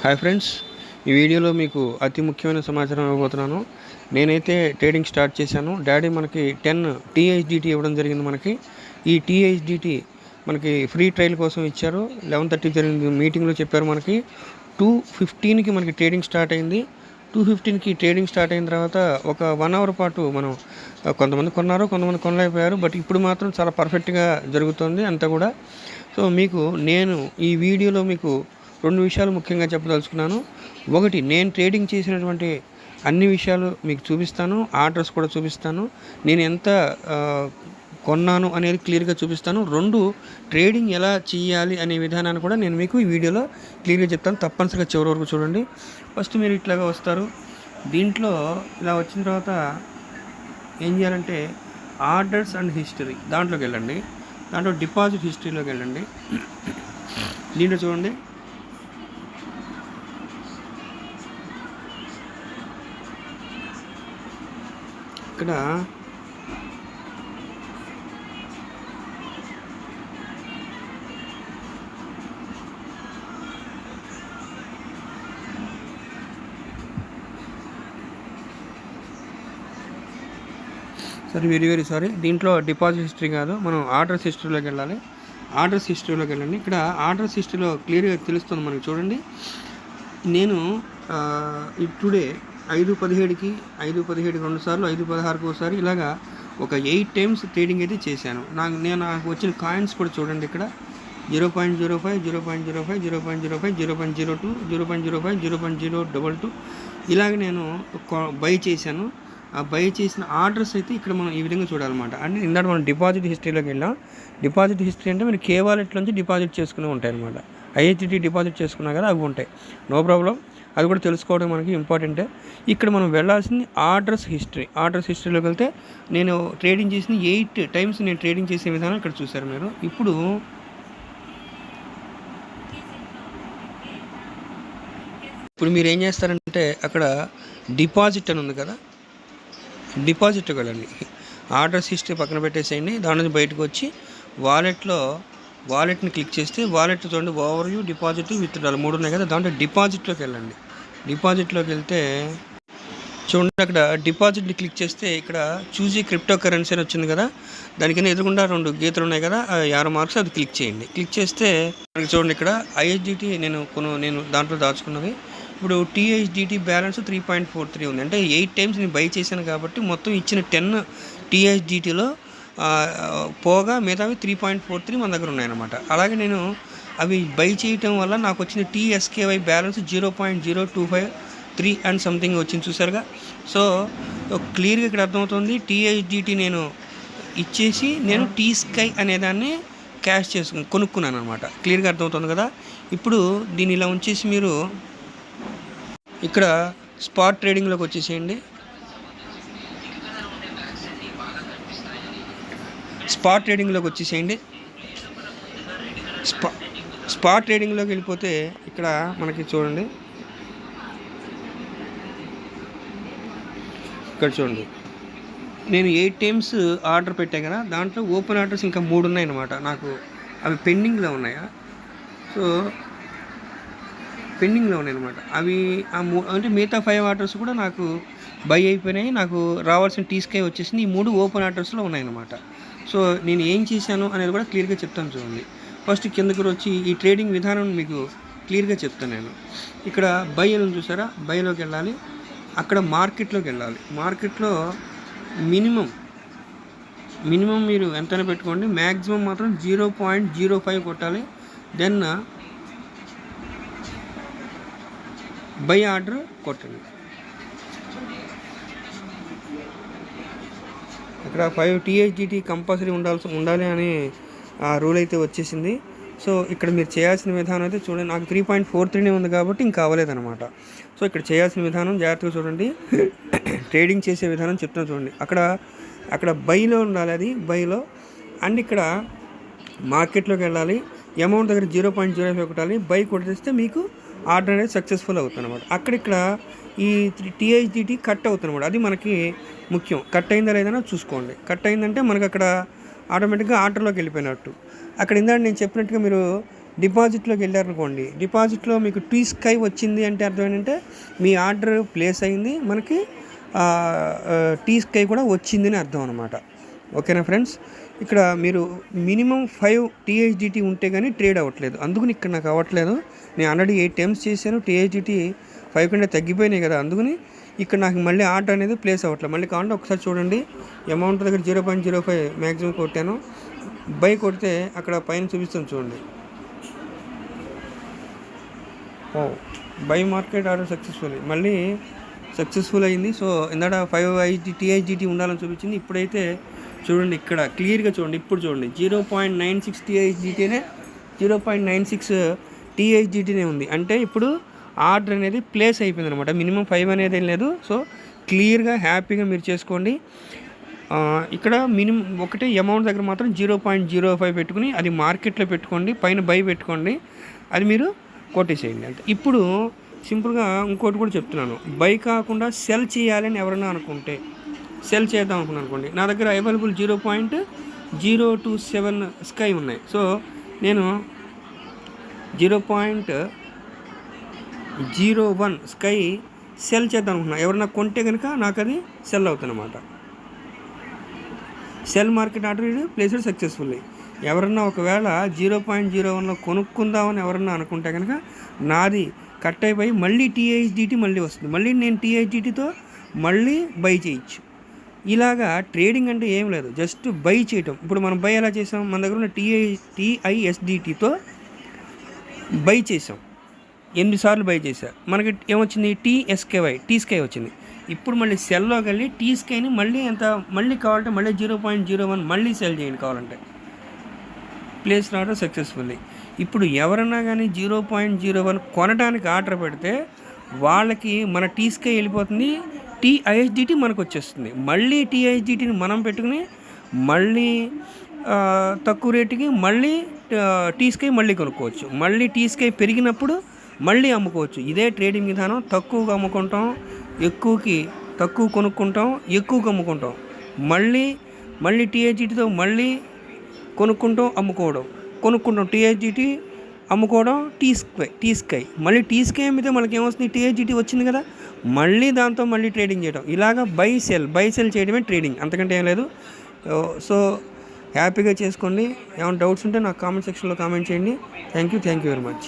Hi friends, ఈ వీడియోలో మీకు అతి ముఖ్యమైన సమాచారం ఇవ్వబోతున్నాను. నేనైతే ట్రేడింగ్ స్టార్ట్ చేశాను. డాడీ మనకి 10 టీహెచ్డిటీ ఇవ్వడం జరిగింది. మనకి ఈ టీహెచ్డిటీ మనకి ఫ్రీ ట్రయల్ కోసం ఇచ్చారు. 11:30 జరిగింది మీటింగ్లో చెప్పారు. మనకి 2:15కి మనకి ట్రేడింగ్ స్టార్ట్ అయింది. 2:15కి ట్రేడింగ్ స్టార్ట్ అయిన తర్వాత ఒక 1 అవర్ పాటు మనం కొంతమంది కొన్నారు, కొంతమంది కొనలేకపోయారు. బట్ ఇప్పుడు మాత్రం చాలా పర్ఫెక్ట్గా జరుగుతుంది అంతా కూడా. సో మీకు నేను ఈ వీడియోలో మీకు 2 విషయాలు ముఖ్యంగా చెప్పదలుచుకున్నాను. ఒకటి, నేను ట్రేడింగ్ చేసినటువంటి అన్ని విషయాలు మీకు చూపిస్తాను. ఆర్డర్స్ కూడా చూపిస్తాను. నేను ఎంత కొన్నాను అనేది క్లియర్గా చూపిస్తాను. 2, ట్రేడింగ్ ఎలా చేయాలి అనే విధానాన్ని కూడా నేను మీకు ఈ వీడియోలో క్లియర్గా చెప్తాను. తప్పనిసరిగా చివరి వరకు చూడండి. ఫస్ట్ మీరు ఇట్లాగా వస్తారు. దీంట్లో ఇలా వచ్చిన తర్వాత ఏం చేయాలంటే ఆర్డర్స్ అండ్ హిస్టరీ దాంట్లోకి వెళ్ళండి. దాంట్లో డిపాజిట్ హిస్టరీలోకి వెళ్ళండి. దీంట్లో చూడండి, ఇక్కడ వెరీ సారీ, దీంట్లో డిపాజిట్ హిస్టరీ కాదు, మనం ఆర్డర్స్ హిస్టరీలోకి వెళ్ళాలి. ఆర్డర్స్ హిస్టరీలోకి వెళ్ళండి. ఇక్కడ ఆర్డర్స్ హిస్టరీలో క్లియర్గా తెలుస్తుంది మనకి. చూడండి, నేను టుడే 5:17కి 5:17కి 2 సార్లు, 5:16కి ఒకసారి, ఇలాగా ఒక 8 టైమ్స్ ట్రేడింగ్ అయితే చేశాను. నాకు వచ్చిన కాయిన్స్ కూడా చూడండి. ఇక్కడ 0.05, 0.05, 0.05, 0.02, 0.05, 0.022 ఇలాగ నేను బై చేశాను. ఆ బై చేసిన ఆర్డర్స్ అయితే ఇక్కడ మనం ఈ విధంగా చూడాలన్నమాట. అంటే ఇందాక మనం డిపాజిట్ హిస్టరీలోకి వెళ్ళాం. డిపాజిట్ హిస్టరీ అంటే మీరు కే వాలెట్ నుంచి డిపాజిట్ చేసుకుని ఉంటాయి అనమాట. ఐహెచ్డి డిపాజిట్ చేసుకున్నా కదా, అవి ఉంటాయి. నో ప్రాబ్లం, అది కూడా తెలుసుకోవడం మనకి ఇంపార్టెంటే. ఇక్కడ మనం వెళ్ళాల్సింది ఆర్డర్స్ హిస్టరీ. ఆర్డర్స్ హిస్టరీలోకి వెళ్తే నేను ట్రేడింగ్ చేసిన 8 టైమ్స్ నేను ట్రేడింగ్ చేసే విధానం ఇక్కడ చూసారు మీరు. ఇప్పుడు మీరు ఏం చేస్తారంటే అక్కడ డిపాజిట్ అని ఉంది కదా, డిపాజిట్కి వెళ్ళండి. ఆర్డర్స్ హిస్టరీ పక్కన పెట్టేసేయండి. దాని నుంచి బయటకు వచ్చి వాలెట్ని క్లిక్ చేస్తే వాలెట్ చూడండి, ఓవర్ వ్యూ, డిపాజిట్, విత్డ్రాల్ 3 ఉన్నాయి కదా. దాంట్లో డిపాజిట్లోకి వెళ్ళండి. డిపాజిట్లోకి వెళ్తే చూడండి, అక్కడ డిపాజిట్ని క్లిక్ చేస్తే ఇక్కడ చూజీ క్రిప్టో కరెన్సీ అని వచ్చింది కదా. దానికన్నా ఎదురుగుండా 2 గీతలు ఉన్నాయి కదా, యారో మార్క్స్, అది క్లిక్ చేయండి. క్లిక్ చేస్తే మనకి చూడండి, ఇక్కడ ఐహెచ్డిటీ నేను దాంట్లో దాచుకున్నది. ఇప్పుడు టీహెచ్డిటీ బ్యాలెన్స్ 3.43 ఉంది. అంటే 8 టైమ్స్ నేను బై చేశాను కాబట్టి మొత్తం ఇచ్చిన 10 టీహెచ్డిటీలో పోగా మిగతావి 3.43 మన దగ్గర ఉన్నాయన్నమాట. అలాగే నేను అవి బై చేయటం వల్ల నాకు వచ్చిన టీఎస్కేవై బ్యాలెన్స్ 0.0253 అండ్ సంథింగ్ వచ్చింది, చూసారుగా. సో క్లియర్గా ఇక్కడ అర్థమవుతుంది. టీహెచ్డిటీ నేను ఇచ్చేసి నేను టీ స్కై అనేదాన్ని క్యాష్ కొనుక్కున్నాను అనమాట. క్లియర్గా అర్థమవుతుంది కదా. ఇప్పుడు దీన్ని ఇలా ఉంచేసి మీరు ఇక్కడ స్పాట్ ట్రేడింగ్లోకి వచ్చేసేయండి. స్పాట్ ట్రేడింగ్లోకి వెళ్ళిపోతే ఇక్కడ మనకి చూడండి, ఇక్కడ చూడండి, నేను 8 టైమ్స్ ఆర్డర్ పెట్టాను కదా. దాంట్లో ఓపెన్ ఆర్డర్స్ ఇంకా 3 ఉన్నాయి అన్నమాట. నాకు అవి పెండింగ్లో ఉన్నాయా. సో పెండింగ్లో ఉన్నాయి అనమాట. అవి అంటే మిగతా 5 ఆర్డర్స్ కూడా నాకు బై అయిపోయినాయి. నాకు రావాల్సిన టీస్కై వచ్చేసింది. ఈ 3 ఓపెన్ ఆర్డర్స్లో ఉన్నాయన్నమాట. సో నేను ఏం చేశాను అనేది కూడా క్లియర్గా చెప్తాను చూడండి. ఫస్ట్ కిందకి వచ్చి ఈ ట్రేడింగ్ విధానం మీకు క్లియర్గా చెప్తాను నేను. ఇక్కడ బై అని చూసారా, బైలోకి వెళ్ళాలి. అక్కడ మార్కెట్లోకి వెళ్ళాలి. మార్కెట్లో మినిమం మీరు ఎంతైనా పెట్టుకోండి. మ్యాక్సిమం మాత్రం 0.05 కొట్టాలి. దెన్ బై ఆర్డర్ కొట్టండి. ఇక్కడ 5 టీహెచ్డిటీ కంపల్సరీ ఉండాలి అనే రూల్ అయితే వచ్చేసింది. సో ఇక్కడ మీరు చేయాల్సిన విధానం అయితే చూడండి. నాకు 3.43 ఉంది కాబట్టి ఇంకా అవ్వలేదన్నమాట. సో ఇక్కడ చేయాల్సిన విధానం జాగ్రత్తగా చూడండి. ట్రేడింగ్ చేసే విధానం చెప్తున్నా చూడండి. అక్కడ బైలో ఉండాలి, అది బైలో. అండ్ ఇక్కడ మార్కెట్లోకి వెళ్ళాలి. అమౌంట్ దగ్గర 0.05 కొట్టాలి. బై కొట్టేస్తే మీకు ఆర్డర్ అనేది సక్సెస్ఫుల్ అవుతుంది అనమాట. ఇక్కడ ఈ టీహెచ్డిటీ కట్ అవుతుంది అనమాట. అది మనకి ముఖ్యం. కట్ అయిందా లేదన్నా చూసుకోండి. కట్ అయిందంటే మనకు అక్కడ ఆటోమేటిక్గా ఆర్డర్లోకి వెళ్ళిపోయినట్టు. అక్కడ ఇందాక నేను చెప్పినట్టుగా మీరు డిపాజిట్లోకి వెళ్ళారనుకోండి, డిపాజిట్లో మీకు టీ స్కై వచ్చింది అంటే అర్థం ఏంటంటే మీ ఆర్డర్ ప్లేస్ అయింది, మనకి టీ స్కై కూడా వచ్చిందని అర్థం అనమాట. ఓకేనా ఫ్రెండ్స్, ఇక్కడ మీరు మినిమం 5 THDT ఉంటే కానీ ట్రేడ్ అవ్వట్లేదు. అందుకని ఇక్కడ నాకు అవ్వట్లేదు. నేను ఆల్రెడీ 8 టైమ్స్ చేశాను, THDT 5 కంటే తగ్గిపోయినాయి కదా, అందుకని ఇక్కడ నాకు మళ్ళీ ఆర్డర్ అనేది ప్లేస్ అవ్వట్లేదు. మళ్ళీ కావాలంటే ఒకసారి చూడండి, అమౌంట్ దగ్గర 0.05 మ్యాక్సిమం కొట్టాను, బై కొడితే అక్కడ పైన చూపిస్తాను చూడండి. బై మార్కెట్ ఆర్డర్ మళ్ళీ సక్సెస్ఫుల్ అయింది. సో ఇందాక 5 THDT ఉండాలని చూపించింది, ఇప్పుడైతే చూడండి ఇక్కడ క్లియర్గా చూడండి. ఇప్పుడు చూడండి 0.96 THDTనే 0.96 THDTనే ఉంది. అంటే ఇప్పుడు ఆర్డర్ అనేది ప్లేస్ అయిపోయింది అనమాట. మినిమం 5 అనేది లేదు. సో క్లియర్గా హ్యాపీగా మీరు చేసుకోండి. ఇక్కడ మినిమం ఒకటే అమౌంట్ దగ్గర మాత్రం 0.05 పెట్టుకుని అది మార్కెట్లో పెట్టుకోండి, పైన బై పెట్టుకోండి, అది మీరు కొట్టేసేయండి అంతే. ఇప్పుడు సింపుల్గా ఇంకోటి కూడా చెప్తున్నాను, బై కాకుండా సెల్ చేయాలని ఎవరైనా అనుకుంటే, సెల్ చేద్దాం అనుకోండి, నా దగ్గర అవైలబుల్ 0.027 స్కై ఉన్నాయి. సో నేను 0.01 స్కై సెల్ చేద్దాం అనుకున్నా, ఎవరైనా కొంటే కనుక నాకు అది సెల్ అవుతుంది అన్నమాట. Cell market order placed successfully. ఎవరన్నా ఒకవేళ 0.01లో కొనుక్కుందామని ఎవరన్నా అనుకుంటే కనుక నాది కట్ అయిపోయి మళ్ళీ THDT మళ్ళీ వస్తుంది, మళ్ళీ నేను THDTతో మళ్ళీ బై చేయొచ్చు. ఇలాగా ట్రేడింగ్ అంటే ఏం లేదు, జస్ట్ బై చేయటం. ఇప్పుడు మనం బై ఎలా చేసాం, మన దగ్గర ఉన్న TISDTతో బై చేసాం, 8 సార్లు బై చేసా, మనకి ఏమొచ్చింది, టీ స్కై వచ్చింది. ఇప్పుడు మళ్ళీ సెల్లోకి వెళ్ళి టీ స్కైని మళ్ళీ మళ్ళీ కావాలంటే మళ్ళీ 0.01 మళ్ళీ సెల్ చేయండి కావాలంటే, ప్లేస్ ఆర్డర్ సక్సెస్ఫుల్లీ. ఇప్పుడు ఎవరన్నా కానీ 0.01 కొనడానికి ఆర్డర్ పెడితే వాళ్ళకి మన టీ స్కై వెళ్ళిపోతుంది, TISDT మనకు వచ్చేస్తుంది. మళ్ళీ TISDTని మనం పెట్టుకుని మళ్ళీ తక్కువ రేటుకి మళ్ళీ టీ స్కై మళ్ళీ కొనుక్కోవచ్చు. మళ్ళీ టీ స్కై పెరిగినప్పుడు మళ్ళీ అమ్ముకోవచ్చు. ఇదే ట్రేడింగ్ విధానం. తక్కువగా అమ్ముకుంటాం, తక్కువ కొనుక్కుంటాం, ఎక్కువగా అమ్ముకుంటాం, మళ్ళీ THDTతో మళ్ళీ కొనుక్కుంటాం THDT అమ్ముకోవడం, టీ స్కై మళ్ళీ టీ స్కై అమ్మితే మనకి ఏమొస్తుంది, THDT వచ్చింది కదా, మళ్ళీ దాంతో మళ్ళీ ట్రేడింగ్ చేయడం. ఇలాగా బై సెల్ చేయడమే ట్రేడింగ్, అంతకంటే ఏం లేదు. సో హ్యాపీగా చేసుకోండి. ఏమైనా డౌట్స్ ఉంటే నాకు కామెంట్ సెక్షన్లో కామెంట్ చేయండి. Thank you very much.